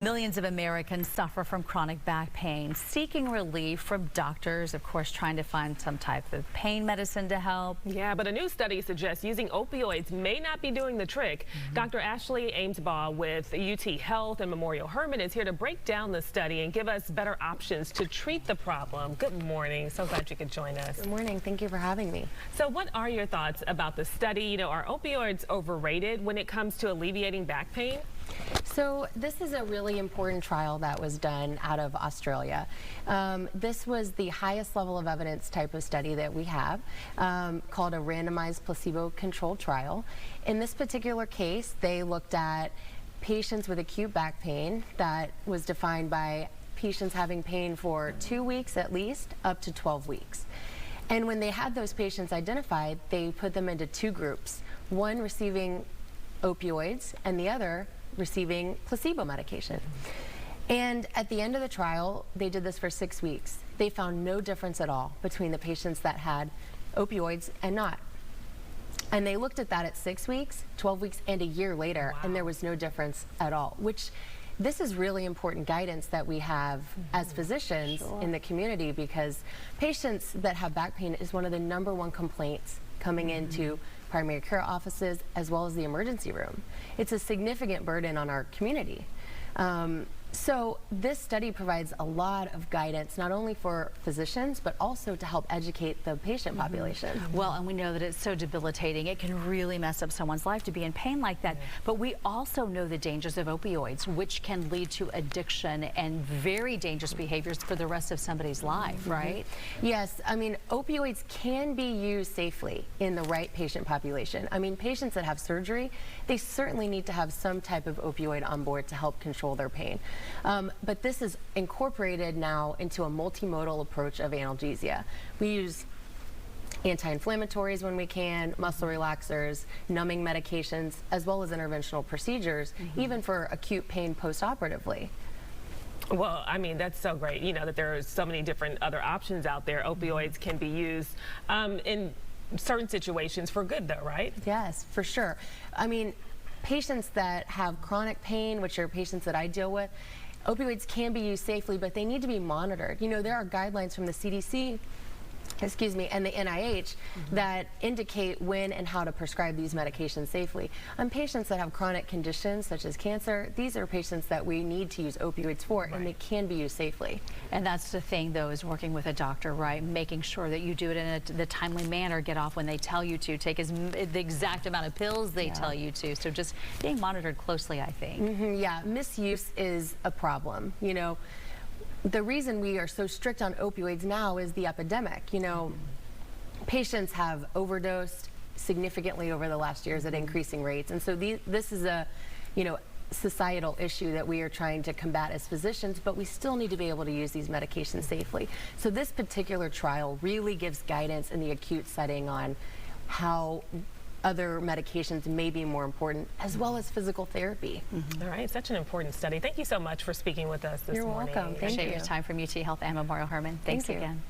Millions of Americans suffer from chronic back pain, seeking relief from doctors, of course, trying to find some type of pain medicine to help. Yeah, but a new study suggests using opioids may not be doing the trick. Dr. Ashley Amsbaugh with UT Health and Memorial Hermann is here to break down the study and give us better options to treat the problem. Good morning. So glad you could join us. Good morning. Thank you for having me. So what are your thoughts about the study? You know, are opioids overrated when it comes to alleviating back pain? So this is a really important trial that was done out of Australia. This was the highest level of evidence type of study that we have, called a randomized placebo-controlled trial. In this particular case, they looked at patients with acute back pain that was defined by patients having pain for 2 weeks at least, up to 12 weeks. And when they had those patients identified, they put them into two groups, one receiving opioids and the other receiving placebo medication. And at the end of the trial, they did this for 6 weeks. They found no difference at all between the patients that had opioids and not. And they looked at that at 6 weeks, 12 weeks, and a year later, and there was no difference at all, which this is really important guidance that we have as physicians in the community, because patients that have back pain is one of the #1 complaints coming into primary care offices as well as the emergency room. It's a significant burden on our community. So this study provides a lot of guidance, not only for physicians, but also to help educate the patient population. Well, and we know that it's so debilitating. It can really mess up someone's life to be in pain like that. But we also know the dangers of opioids, which can lead to addiction and very dangerous behaviors for the rest of somebody's life, right? Yes, I mean, opioids can be used safely in the right patient population. I mean, patients that have surgery, they certainly need to have some type of opioid on board to help control their pain. But this is incorporated now into a multimodal approach of analgesia. We use anti-inflammatories when we can, muscle relaxers, numbing medications, as well as interventional procedures, even for acute pain post-operatively. Well, I mean, that's so great, you know, that there are so many different other options out there. Opioids can be used in certain situations for good, though, right? Yes, for sure. I mean, patients that have chronic pain, which are patients that I deal with, opioids can be used safely, but they need to be monitored. You know, there are guidelines from the CDC, and the NIH that indicate when and how to prescribe these medications safely. On patients that have chronic conditions such as cancer, these are patients that we need to use opioids for, and they can be used safely. And that's the thing, though, is working with a doctor, right? Making sure that you do it in the timely manner, get off when they tell you to, take the exact amount of pills they tell you to. So just being monitored closely, I think. Yeah, misuse is a problem, you know. The reason we are so strict on opioids now is the epidemic. You know, patients have overdosed significantly over the last years at increasing rates. And so this is a, you know, societal issue that we are trying to combat as physicians, but we still need to be able to use these medications safely. So this particular trial really gives guidance in the acute setting on how other medications may be more important, as well as physical therapy. All right, such an important study. Thank you so much for speaking with us this morning. You're welcome. Thank you. Appreciate your time from UT Health and Memorial Hermann. Thanks again.